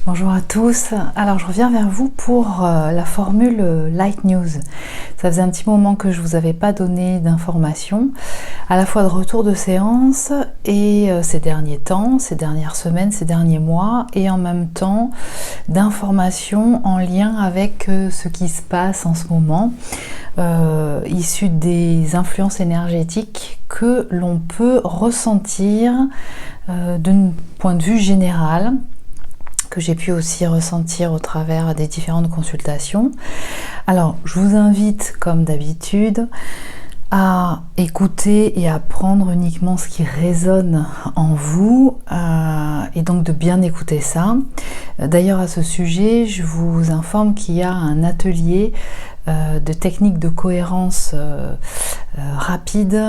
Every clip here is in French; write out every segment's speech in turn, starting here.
Bonjour à tous, alors je reviens vers vous pour la formule Light News. Ça faisait un petit moment que je ne vous avais pas donné d'informations, à la fois de retour de séance et ces derniers temps, ces dernières semaines, ces derniers mois, et en même temps d'informations en lien avec ce qui se passe en ce moment, issues des influences énergétiques que l'on peut ressentir d'un point de vue général, que j'ai pu aussi ressentir au travers des différentes consultations. Alors, je vous invite, comme d'habitude, à écouter et à prendre uniquement ce qui résonne en vous, et donc de bien écouter ça. D'ailleurs, à ce sujet, je vous informe qu'il y a un atelier de techniques de cohérence rapide,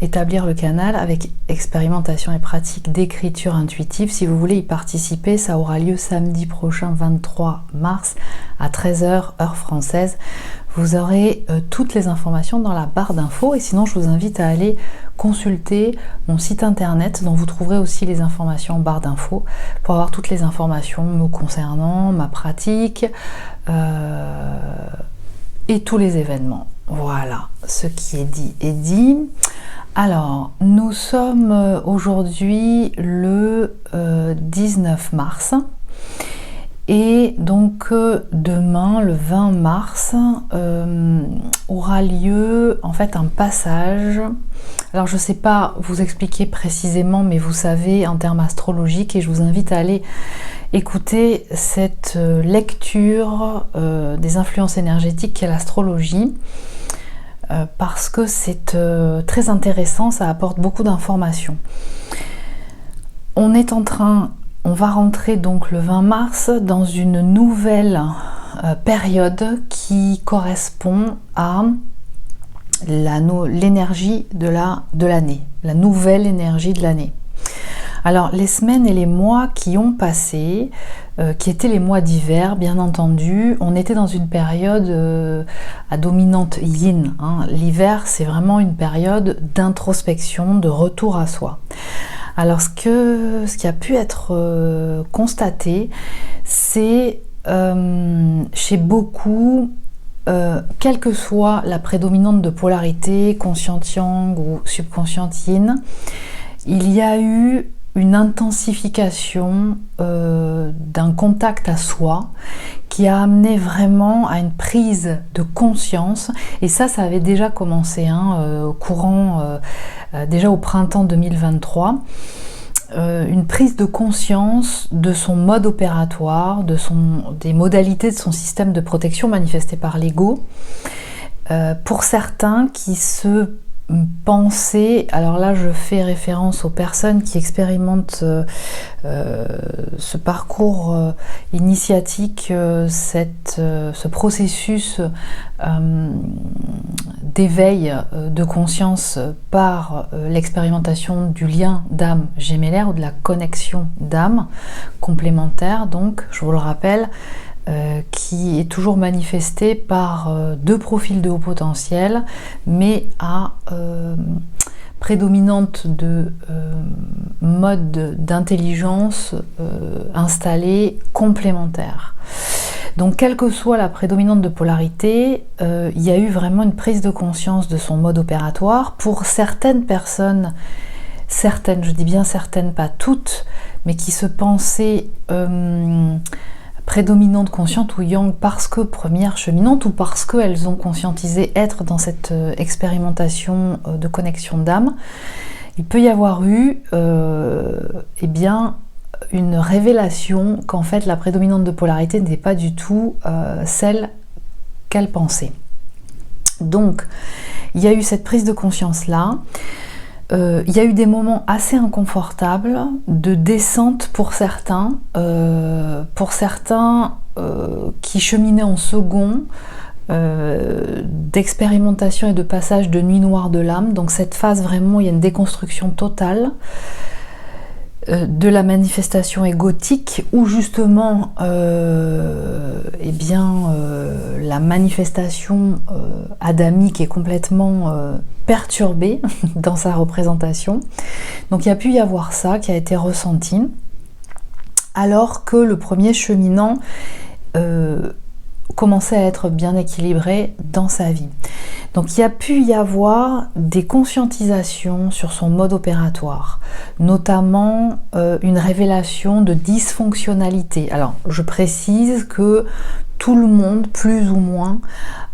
établir le canal avec expérimentation et pratique d'écriture intuitive. Si vous voulez y participer, ça aura lieu samedi prochain 23 mars à 13 h heure française. Vous aurez toutes les informations dans la barre d'infos, et sinon je vous invite à aller consulter mon site internet dont vous trouverez aussi les informations en barre d'infos pour avoir toutes les informations me concernant, ma pratique et tous les événements. Voilà, ce qui est dit est dit. Alors, nous sommes aujourd'hui le 19 mars. Et donc demain, le 20 mars, aura lieu en fait un passage. Alors je ne sais pas vous expliquer précisément, mais vous savez en termes astrologiques, et je vous invite à aller écouter cette lecture des influences énergétiques qu'est l'astrologie, parce que c'est très intéressant, ça apporte beaucoup d'informations. On va rentrer donc le 20 mars dans une nouvelle période qui correspond à l'énergie de l'année, la nouvelle énergie de l'année. Alors les semaines et les mois qui ont passé, qui étaient les mois d'hiver, bien entendu, on était dans une période à dominante yin. L'hiver, c'est vraiment une période d'introspection, de retour à soi. Alors ce qui a pu être constaté, c'est chez beaucoup, quelle que soit la prédominante de polarité, consciente yang ou subconsciente yin, il y a eu une intensification d'un contact à soi qui a amené vraiment à une prise de conscience, et ça avait déjà commencé déjà au printemps 2023, une prise de conscience de son mode opératoire, des modalités de son système de protection manifesté par l'ego, pour certains qui se penser, alors là je fais référence aux personnes qui expérimentent ce parcours initiatique, ce processus d'éveil de conscience par l'expérimentation du lien d'âme gémellaire ou de la connexion d'âme complémentaire, donc je vous le rappelle, qui est toujours manifesté par deux profils de haut potentiel, mais à prédominante de mode d'intelligence installés complémentaires. Donc quelle que soit la prédominante de polarité, il y a eu vraiment une prise de conscience de son mode opératoire. Pour certaines personnes, je dis bien certaines, pas toutes, mais qui se pensaient prédominante consciente ou yang parce que première cheminante, ou parce qu'elles ont conscientisé être dans cette expérimentation de connexion d'âme, il peut y avoir eu une révélation qu'en fait la prédominante de polarité n'était pas du tout celle qu'elle pensait. Donc il y a eu cette prise de conscience là. Il y a eu des moments assez inconfortables de descente pour certains qui cheminaient en second, d'expérimentation et de passage de nuit noire de l'âme. Donc cette phase vraiment, il y a une déconstruction totale de la manifestation égotique, où justement la manifestation adamique est complètement perturbée dans sa représentation. Donc il y a pu y avoir ça qui a été ressenti. alors que le premier cheminant commençait à être bien équilibré dans sa vie. Donc il y a pu y avoir des conscientisations sur son mode opératoire, notamment une révélation de dysfonctionnalité. Alors je précise que tout le monde, plus ou moins,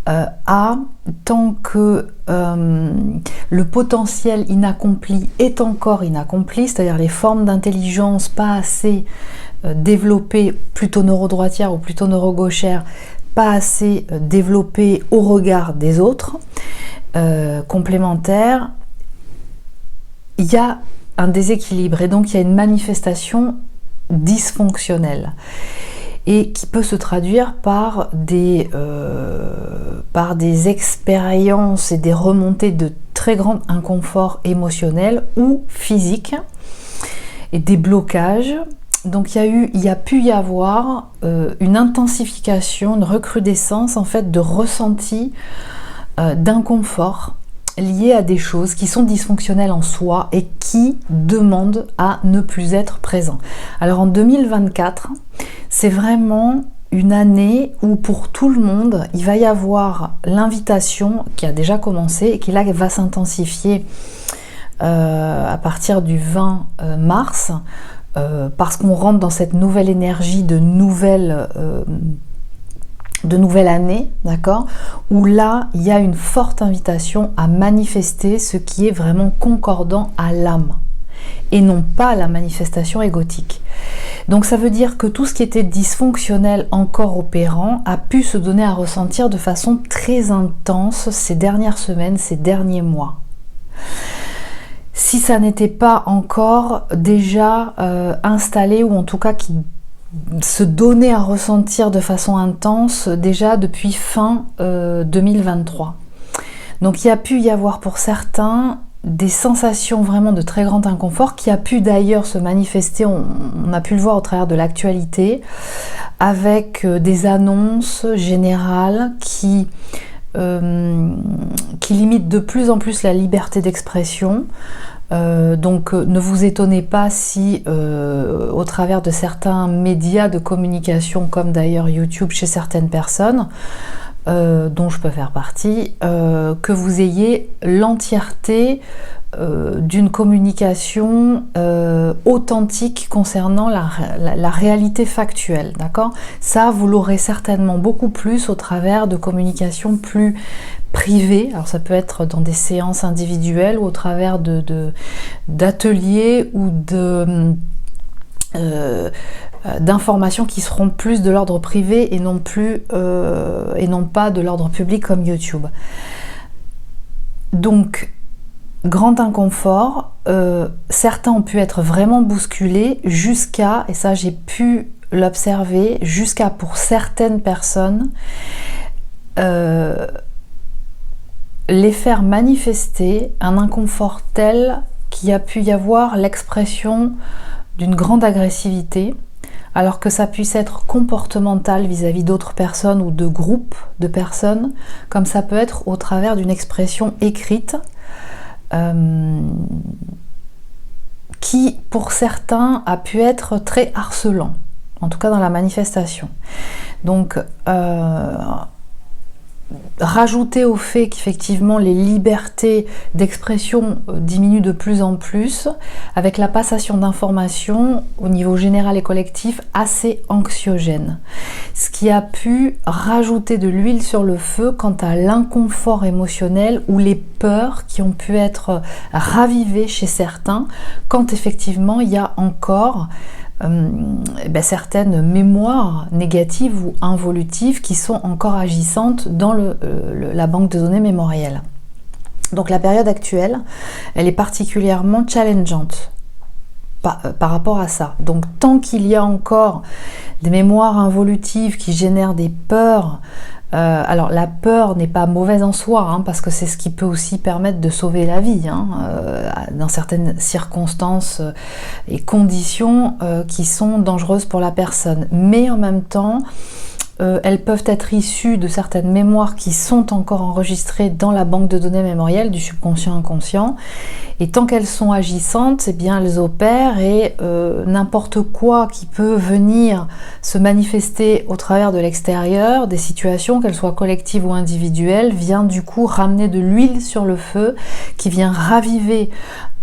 a, tant que le potentiel inaccompli est encore inaccompli, c'est-à-dire les formes d'intelligence pas assez développées, plutôt neurodroitières ou plutôt neurogauchères, pas assez développées au regard des autres, complémentaires, il y a un déséquilibre et donc il y a une manifestation dysfonctionnelle et qui peut se traduire par des expériences et des remontées de très grand inconfort émotionnel ou physique et des blocages. Donc il y a pu y avoir une intensification, une recrudescence en fait de ressenti d'inconfort liés à des choses qui sont dysfonctionnelles en soi et qui demandent à ne plus être présents. Alors en 2024, c'est vraiment une année où pour tout le monde, il va y avoir l'invitation qui a déjà commencé et qui là va s'intensifier à partir du 20 mars, parce qu'on rentre dans cette nouvelle énergie de nouvelle année, d'accord, où là, il y a une forte invitation à manifester ce qui est vraiment concordant à l'âme, et non pas la manifestation égotique. Donc ça veut dire que tout ce qui était dysfonctionnel encore opérant a pu se donner à ressentir de façon très intense ces dernières semaines, ces derniers mois. Si ça n'était pas encore déjà installé, ou en tout cas qui se donnait à ressentir de façon intense déjà depuis fin 2023. Donc il y a pu y avoir pour certains des sensations vraiment de très grand inconfort qui a pu d'ailleurs se manifester, on a pu le voir au travers de l'actualité, avec des annonces générales qui limitent de plus en plus la liberté d'expression. Donc ne vous étonnez pas si au travers de certains médias de communication, comme d'ailleurs YouTube chez certaines personnes, dont je peux faire partie, que vous ayez l'entièreté d'une communication authentique concernant la réalité factuelle, d'accord ? Ça, vous l'aurez certainement beaucoup plus au travers de communications plus privées. Alors ça peut être dans des séances individuelles ou au travers d'ateliers ou d'informations qui seront plus de l'ordre privé et non pas de l'ordre public comme YouTube. Donc grand inconfort, certains ont pu être vraiment bousculés jusqu'à, et ça j'ai pu l'observer, jusqu'à pour certaines personnes les faire manifester un inconfort tel qu'il y a pu y avoir l'expression d'une grande agressivité, alors que ça puisse être comportemental vis-à-vis d'autres personnes ou de groupes de personnes, comme ça peut être au travers d'une expression écrite, qui pour certains a pu être très harcelant, en tout cas dans la manifestation. Donc rajouter au fait qu'effectivement les libertés d'expression diminuent de plus en plus, avec la passation d'informations au niveau général et collectif assez anxiogène, ce qui a pu rajouter de l'huile sur le feu quant à l'inconfort émotionnel ou les peurs qui ont pu être ravivées chez certains quand effectivement il y a encore certaines mémoires négatives ou involutives qui sont encore agissantes dans la banque de données mémorielle. Donc la période actuelle, elle est particulièrement challengeante par rapport à ça. Donc tant qu'il y a encore des mémoires involutives qui génèrent des peurs, alors la peur n'est pas mauvaise en soi, parce que c'est ce qui peut aussi permettre de sauver la vie, dans certaines circonstances et conditions qui sont dangereuses pour la personne. Mais en même temps, elles peuvent être issues de certaines mémoires qui sont encore enregistrées dans la banque de données mémorielle du subconscient inconscient. Et tant qu'elles sont agissantes, eh bien elles opèrent et n'importe quoi qui peut venir se manifester au travers de l'extérieur, des situations, qu'elles soient collectives ou individuelles, vient du coup ramener de l'huile sur le feu, qui vient raviver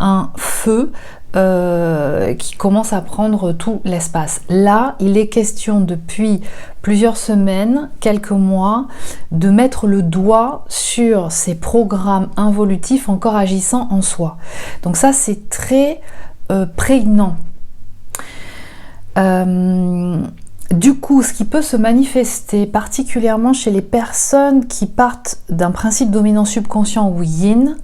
un feu qui commence à prendre tout l'espace. Là, il est question depuis plusieurs semaines, quelques mois, de mettre le doigt sur ces programmes involutifs encore agissant en soi. Donc ça, c'est très prégnant. Du coup, ce qui peut se manifester particulièrement chez les personnes qui partent d'un principe dominant subconscient ou yin,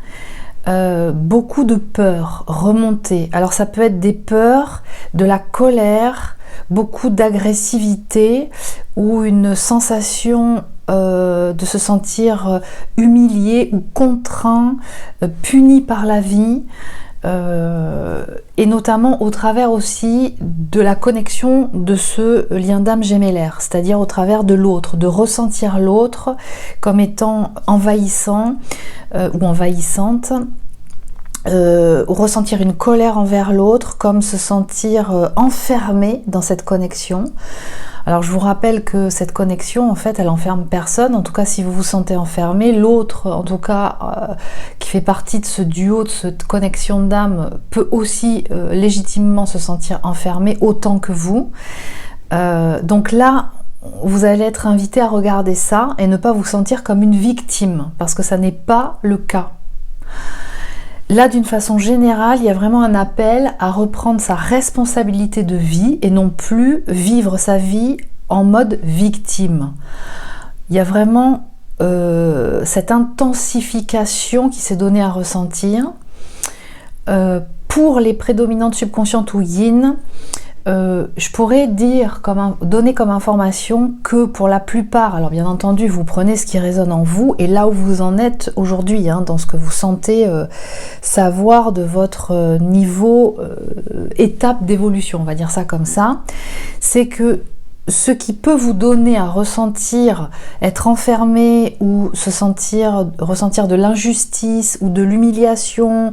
beaucoup de peurs remontées. Alors ça peut être des peurs, de la colère, beaucoup d'agressivité ou une sensation de se sentir humilié ou contraint, puni par la vie, et notamment au travers aussi de la connexion de ce lien d'âme gémellaire, c'est-à-dire au travers de l'autre, de ressentir l'autre comme étant envahissant ou envahissante, ou ressentir une colère envers l'autre, comme se sentir enfermé dans cette connexion. Alors je vous rappelle que cette connexion, en fait, elle enferme personne. En tout cas, si vous vous sentez enfermé, l'autre, en tout cas, qui fait partie de ce duo, de cette connexion d'âme, peut aussi légitimement se sentir enfermé autant que vous. Donc là, vous allez être invité à regarder ça et ne pas vous sentir comme une victime, parce que ça n'est pas le cas. Là, d'une façon générale, il y a vraiment un appel à reprendre sa responsabilité de vie et non plus vivre sa vie en mode victime. Il y a vraiment cette intensification qui s'est donnée à ressentir. Pour les prédominantes subconscientes ou yin, je pourrais donner comme information que pour la plupart, alors bien entendu vous prenez ce qui résonne en vous et là où vous en êtes aujourd'hui, dans ce que vous sentez savoir de votre niveau, étape d'évolution, on va dire ça comme ça, c'est que ce qui peut vous donner à ressentir, être enfermé ou ressentir de l'injustice ou de l'humiliation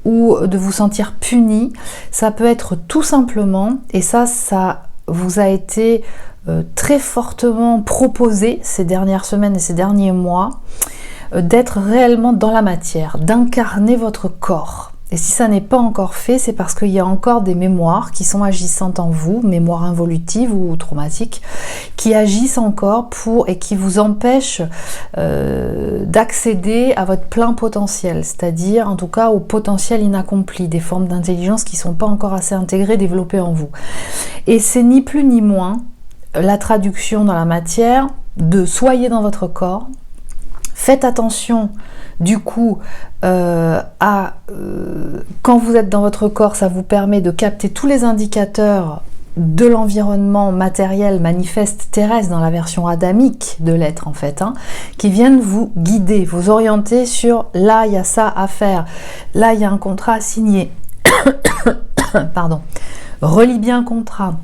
ou de vous sentir puni, ça peut être tout simplement, et ça vous a été très fortement proposé ces dernières semaines et ces derniers mois, d'être réellement dans la matière, d'incarner votre corps. Et si ça n'est pas encore fait, c'est parce qu'il y a encore des mémoires qui sont agissantes en vous, mémoires involutives ou traumatiques, qui agissent encore et qui vous empêchent d'accéder à votre plein potentiel, c'est-à-dire en tout cas au potentiel inaccompli, des formes d'intelligence qui ne sont pas encore assez intégrées, développées en vous. Et c'est ni plus ni moins la traduction dans la matière de soyez dans votre corps. Faites attention du coup quand vous êtes dans votre corps, ça vous permet de capter tous les indicateurs de l'environnement matériel manifeste terrestre dans la version adamique de l'être en fait, qui viennent vous guider, vous orienter sur là il y a ça à faire, là il y a un contrat à signer. Pardon. Relis bien le contrat.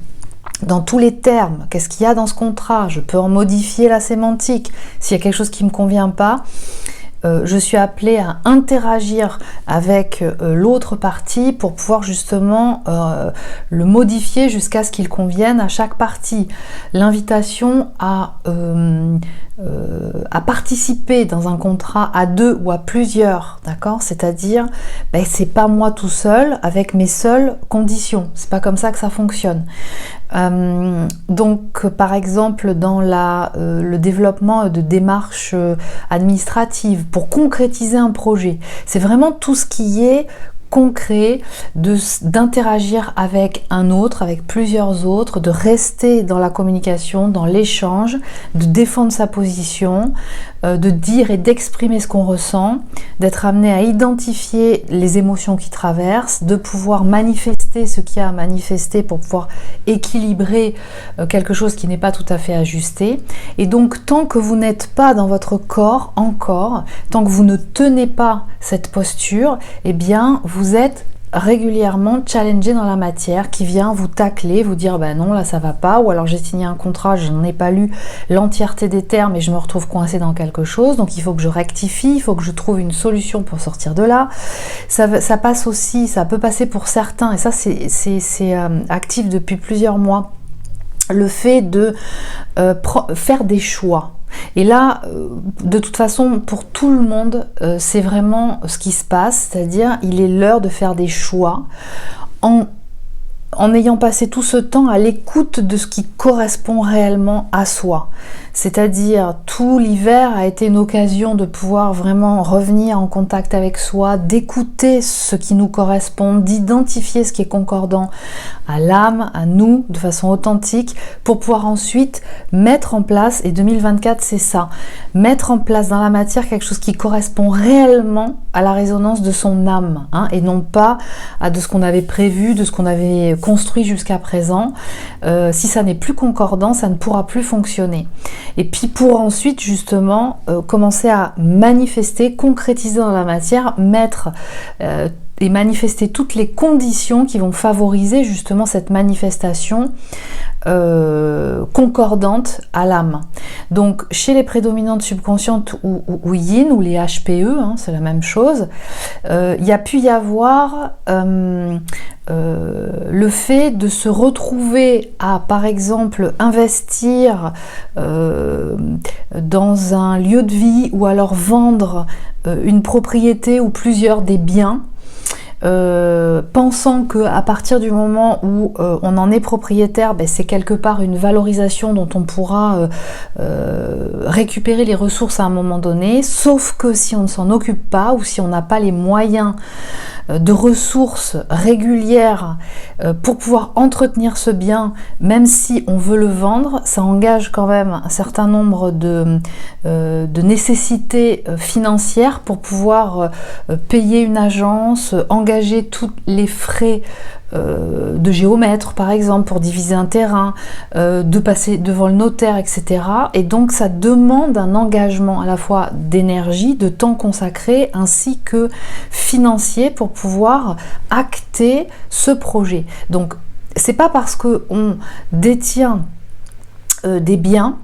Dans tous les termes, qu'est-ce qu'il y a dans ce contrat? Je peux en modifier la sémantique. S'il y a quelque chose qui ne me convient pas, je suis appelée à interagir avec l'autre partie pour pouvoir justement le modifier jusqu'à ce qu'il convienne à chaque partie. L'invitation à participer dans un contrat à deux ou à plusieurs, d'accord? C'est-à-dire, c'est pas moi tout seul avec mes seules conditions. C'est pas comme ça que ça fonctionne. Donc, par exemple, dans le développement de démarches administratives pour concrétiser un projet, c'est vraiment tout ce qui est concret, d'interagir avec un autre, avec plusieurs autres, de rester dans la communication, dans l'échange, de défendre sa position, de dire et d'exprimer ce qu'on ressent, d'être amené à identifier les émotions qui traversent, de pouvoir manifester ce qu'il y a à manifester pour pouvoir équilibrer quelque chose qui n'est pas tout à fait ajusté. Et donc, tant que vous n'êtes pas dans votre corps encore, tant que vous ne tenez pas cette posture, eh bien, vous êtes régulièrement challengé dans la matière, qui vient vous tacler, vous dire ben non là ça va pas, ou alors j'ai signé un contrat, je n'en ai pas lu l'entièreté des termes et je me retrouve coincé dans quelque chose, donc il faut que je rectifie, il faut que je trouve une solution pour sortir de là. Ça passe aussi, ça peut passer pour certains, et ça c'est actif depuis plusieurs mois, le fait de faire des choix. Et là, de toute façon, pour tout le monde, c'est vraiment ce qui se passe, c'est-à-dire il est l'heure de faire des choix en ayant passé tout ce temps à l'écoute de ce qui correspond réellement à soi. C'est-à-dire, tout l'hiver a été une occasion de pouvoir vraiment revenir en contact avec soi, d'écouter ce qui nous correspond, d'identifier ce qui est concordant à l'âme, à nous, de façon authentique, pour pouvoir ensuite mettre en place, et 2024 c'est ça, mettre en place dans la matière quelque chose qui correspond réellement à la résonance de son âme, hein, et non pas à de ce qu'on avait prévu, de ce qu'on avait construit jusqu'à présent. Si ça n'est plus concordant, ça ne pourra plus fonctionner. Et puis pour ensuite justement commencer à manifester, concrétiser dans la matière, mettre et manifester toutes les conditions qui vont favoriser justement cette manifestation concordante à l'âme. Donc chez les prédominantes subconscientes ou yin ou les HPE, hein, c'est la même chose, il y a pu y avoir le fait de se retrouver à, par exemple, investir dans un lieu de vie ou alors vendre une propriété ou plusieurs des biens, pensant qu'à partir du moment où on en est propriétaire, ben, c'est quelque part une valorisation dont on pourra récupérer les ressources à un moment donné, sauf que si on ne s'en occupe pas ou si on n'a pas les moyens de ressources régulières pour pouvoir entretenir ce bien, même si on veut le vendre, ça engage quand même un certain nombre de nécessités financières pour pouvoir payer une agence, engager tous les frais de géomètre par exemple pour diviser un terrain, de passer devant le notaire, etc. Et donc ça demande un engagement à la fois d'énergie, de temps consacré ainsi que financier pour pouvoir acter ce projet. Donc c'est pas parce qu'on détient des biens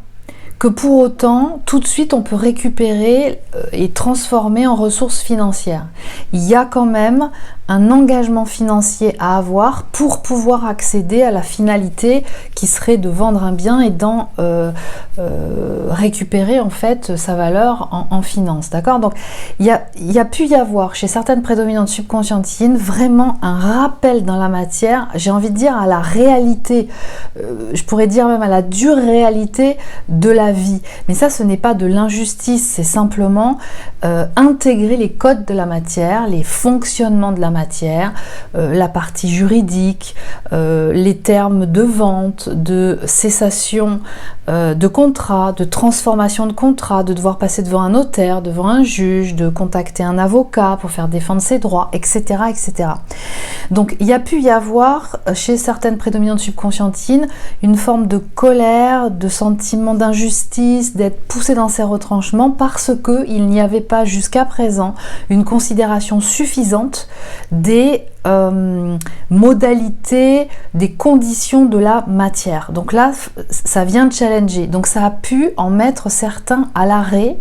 que pour autant, tout de suite, on peut récupérer et transformer en ressources financières. Il y a quand même un engagement financier à avoir pour pouvoir accéder à la finalité qui serait de vendre un bien et d'en récupérer en fait sa valeur en finance. D'accord? Donc il y a pu y avoir chez certaines prédominantes subconscientes yin vraiment un rappel dans la matière, j'ai envie de dire à la réalité, je pourrais dire même à la dure réalité de la vie. Mais ça, ce n'est pas de l'injustice, c'est simplement intégrer les codes de la matière, les fonctionnements de la matière, la partie juridique, les termes de vente, de cessation de contrat, de transformation de contrat, de devoir passer devant un notaire, devant un juge, de contacter un avocat pour faire défendre ses droits, etc. etc. Donc il y a pu y avoir chez certaines prédominantes subconscientes yin une forme de colère, de sentiment d'injustice, d'être poussé dans ses retranchements parce qu'il n'y avait pas jusqu'à présent une considération suffisante des modalités, des conditions de la matière. Donc là, ça vient de challenger. Donc ça a pu en mettre certains à l'arrêt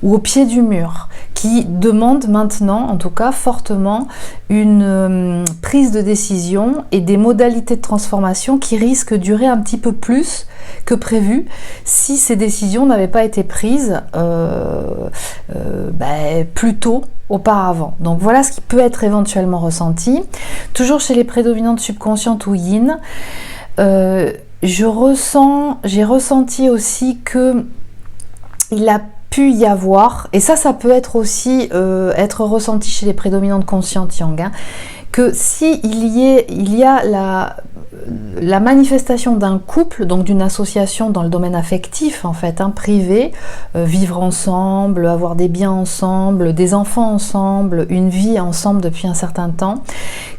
ou au pied du mur, qui demandent maintenant, en tout cas fortement, une prise de décision et des modalités de transformation qui risquent de durer un petit peu plus que prévu si ces décisions n'avaient pas été prises plus tôt auparavant. Donc voilà ce qui peut être éventuellement ressenti. Toujours chez les prédominantes subconscientes ou yin, j'ai ressenti aussi que il a pu y avoir, et ça peut être aussi être ressenti chez les prédominantes conscientes yang, hein, que si il y a la manifestation d'un couple, donc d'une association dans le domaine affectif en fait, hein, privé, vivre ensemble, avoir des biens ensemble, des enfants ensemble, une vie ensemble depuis un certain temps,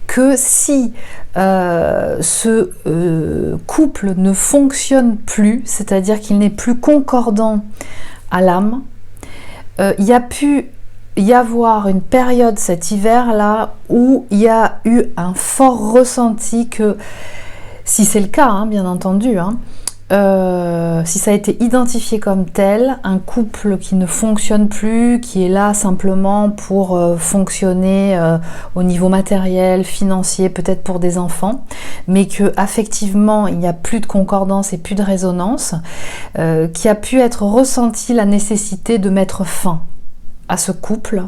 que si ce couple ne fonctionne plus, c'est-à-dire qu'il n'est plus concordant à l'âme, il y a pu y avoir une période cet hiver-là où il y a eu un fort ressenti que, si c'est le cas, hein, bien entendu, hein, si ça a été identifié comme tel, un couple qui ne fonctionne plus, qui est là simplement pour fonctionner au niveau matériel, financier, peut-être pour des enfants, mais que affectivement il n'y a plus de concordance et plus de résonance, qui a pu être ressenti la nécessité de mettre fin à ce couple,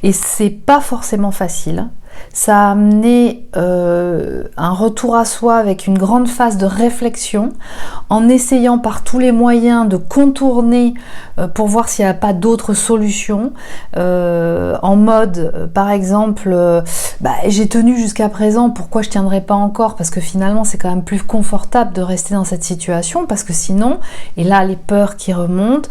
et c'est pas forcément facile. Ça a amené un retour à soi avec une grande phase de réflexion, en essayant par tous les moyens de contourner pour voir s'il n'y a pas d'autres solutions, en mode par exemple j'ai tenu jusqu'à présent, pourquoi je tiendrai pas encore, parce que finalement c'est quand même plus confortable de rester dans cette situation, parce que sinon, et là les peurs qui remontent,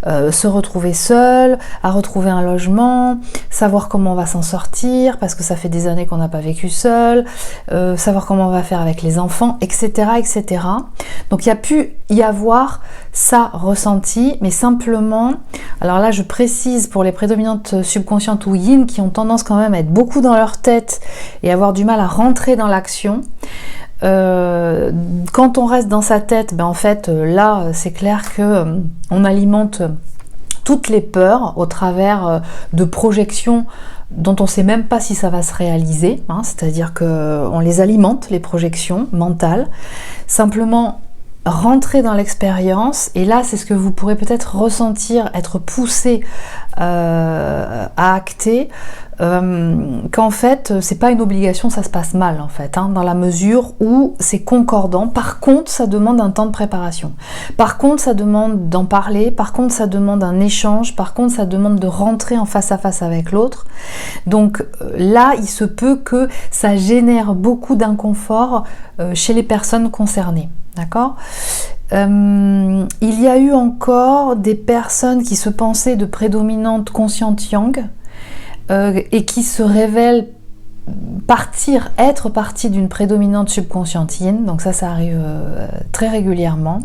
se retrouver seul, à retrouver un logement, savoir comment on va s'en sortir, parce que ça fait des années qu'on n'a pas vécu seul, savoir comment on va faire avec les enfants, etc., etc. Donc il y a pu y avoir ça ressenti, mais simplement, alors là je précise pour les prédominantes subconscientes ou yin qui ont tendance quand même à être beaucoup dans leur tête et avoir du mal à rentrer dans l'action. Quand on reste dans sa tête, en fait là c'est clair que on alimente toutes les peurs au travers de projections dont on ne sait même pas si ça va se réaliser, hein, c'est-à-dire qu'on les alimente, les projections mentales. Simplement rentrer dans l'expérience, et là c'est ce que vous pourrez peut-être ressentir, être poussé à acter, qu'en fait c'est pas une obligation, ça se passe mal en fait, hein, dans la mesure où c'est concordant. Par contre ça demande un temps de préparation, par contre ça demande d'en parler, par contre ça demande un échange, par contre ça demande de rentrer en face à face avec l'autre. Donc là il se peut que ça génère beaucoup d'inconfort chez les personnes concernées. D'accord ? Il y a eu encore des personnes qui se pensaient de prédominante consciente yang et qui se révèlent être partie d'une prédominante subconsciente yin, donc ça arrive très régulièrement.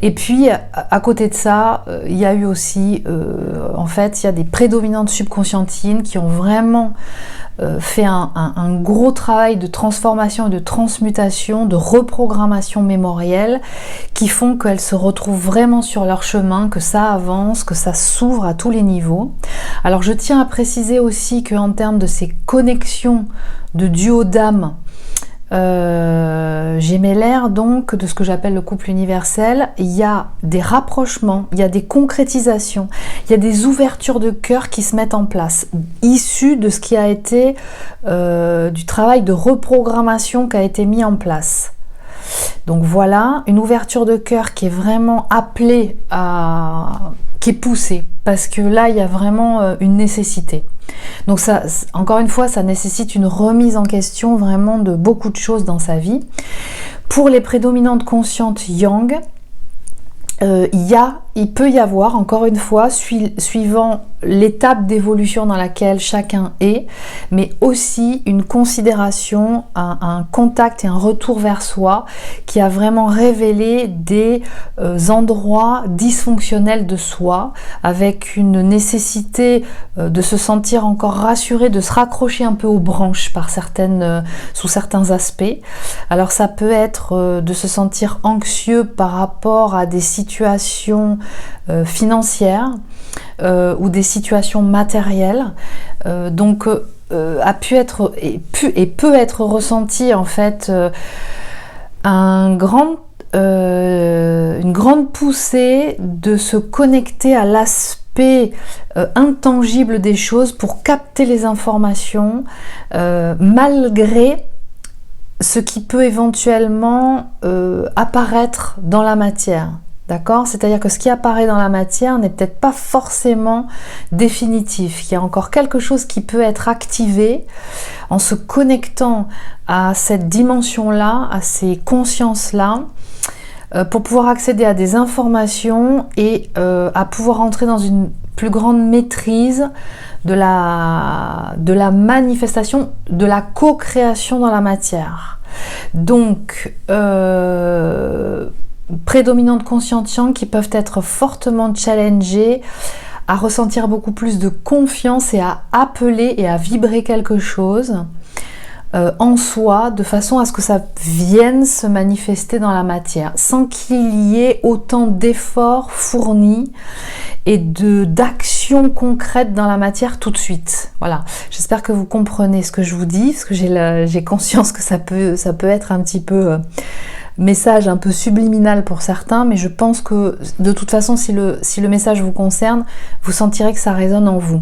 Et puis à côté de ça, il y a eu aussi en fait il y a des prédominantes subconscientes yin qui ont vraiment fait un gros travail de transformation et de transmutation, de reprogrammation mémorielle, qui font qu'elles se retrouvent vraiment sur leur chemin, que ça avance, que ça s'ouvre à tous les niveaux. Alors je tiens à préciser aussi qu'en termes de ces connexions de duo d'âme gémellaires, donc de ce que j'appelle le couple universel, il y a des rapprochements, il y a des concrétisations, il y a des ouvertures de cœur qui se mettent en place, issues de ce qui a été du travail de reprogrammation qui a été mis en place. Donc voilà, une ouverture de cœur qui est vraiment appelée qui est poussée, parce que là il y a vraiment une nécessité. Donc ça, encore une fois, ça nécessite une remise en question vraiment de beaucoup de choses dans sa vie. Pour les prédominantes conscientes yang, il peut y avoir, encore une fois, suivant l'étape d'évolution dans laquelle chacun est, mais aussi une considération, un contact et un retour vers soi qui a vraiment révélé des endroits dysfonctionnels de soi, avec une nécessité de se sentir encore rassuré, de se raccrocher un peu aux branches sous certains aspects. Alors ça peut être de se sentir anxieux par rapport à des situations financières ou des situations matérielles, donc a pu être et peut être ressenti en fait une grande poussée de se connecter à l'aspect intangible des choses pour capter les informations malgré ce qui peut éventuellement apparaître dans la matière. D'accord ? C'est-à-dire que ce qui apparaît dans la matière n'est peut-être pas forcément définitif. Il y a encore quelque chose qui peut être activé en se connectant à cette dimension-là, à ces consciences-là, pour pouvoir accéder à des informations et à pouvoir entrer dans une plus grande maîtrise de la manifestation, de la co-création dans la matière. Donc, prédominantes conscientes yang qui peuvent être fortement challengées à ressentir beaucoup plus de confiance et à appeler et à vibrer quelque chose en soi, de façon à ce que ça vienne se manifester dans la matière, sans qu'il y ait autant d'efforts fournis et d'actions concrètes dans la matière tout de suite. Voilà, j'espère que vous comprenez ce que je vous dis, parce que j'ai conscience que ça peut être un petit peu message un peu subliminal pour certains, mais je pense que de toute façon, si le message vous concerne, vous sentirez que ça résonne en vous.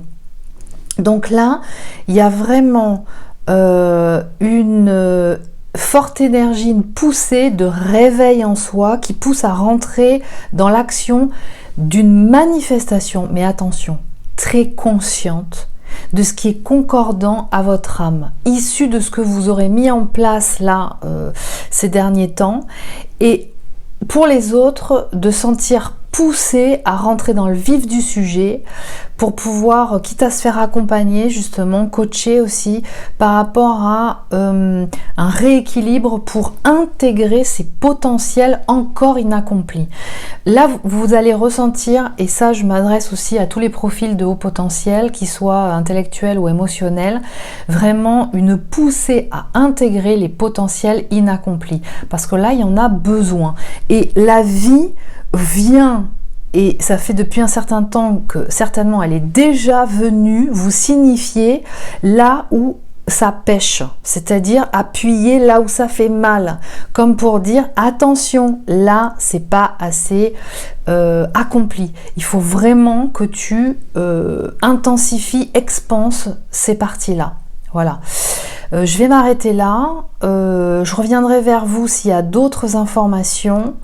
Donc là, il y a vraiment une forte énergie, une poussée de réveil en soi qui pousse à rentrer dans l'action d'une manifestation, mais attention, très consciente de ce qui est concordant à votre âme, issu de ce que vous aurez mis en place là ces derniers temps, et pour les autres, de sentir poussé à rentrer dans le vif du sujet pour pouvoir, quitte à se faire accompagner, justement, coacher aussi par rapport à un rééquilibre pour intégrer ces potentiels encore inaccomplis. Là, vous allez ressentir, et ça je m'adresse aussi à tous les profils de haut potentiel, qu'ils soient intellectuels ou émotionnels, vraiment une poussée à intégrer les potentiels inaccomplis. Parce que là, il y en a besoin. Et la vie vient, et ça fait depuis un certain temps que certainement elle est déjà venue vous signifier là où ça pêche, c'est-à-dire appuyer là où ça fait mal, comme pour dire attention, là c'est pas assez accompli, il faut vraiment que tu intensifies, expanses ces parties-là. Voilà. Je vais m'arrêter là, je reviendrai vers vous s'il y a d'autres informations.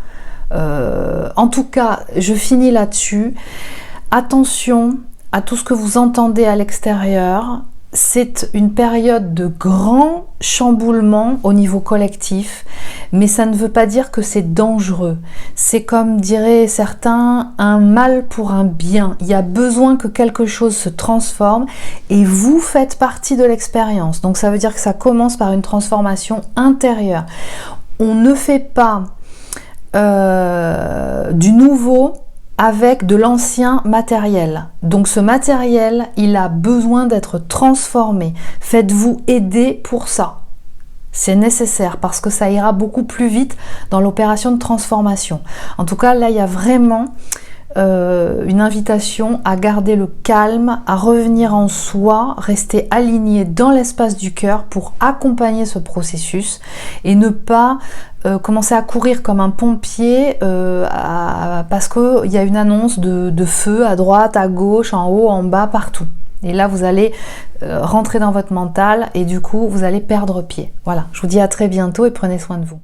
En tout cas, je finis là-dessus. Attention à tout ce que vous entendez à l'extérieur. C'est une période de grand chamboulement au niveau collectif, mais ça ne veut pas dire que c'est dangereux. C'est comme diraient certains, un mal pour un bien. Il y a besoin que quelque chose se transforme et vous faites partie de l'expérience. Donc ça veut dire que ça commence par une transformation intérieure. On ne fait pas du nouveau avec de l'ancien matériel. Donc ce matériel, il a besoin d'être transformé. Faites-vous aider pour ça. C'est nécessaire parce que ça ira beaucoup plus vite dans l'opération de transformation. En tout cas, là, il y a vraiment une invitation à garder le calme, à revenir en soi, rester aligné dans l'espace du cœur pour accompagner ce processus et ne pas commencer à courir comme un pompier parce qu'il y a une annonce de feu à droite, à gauche, en haut, en bas, partout. Et là, vous allez rentrer dans votre mental et du coup, vous allez perdre pied. Voilà, je vous dis à très bientôt et prenez soin de vous.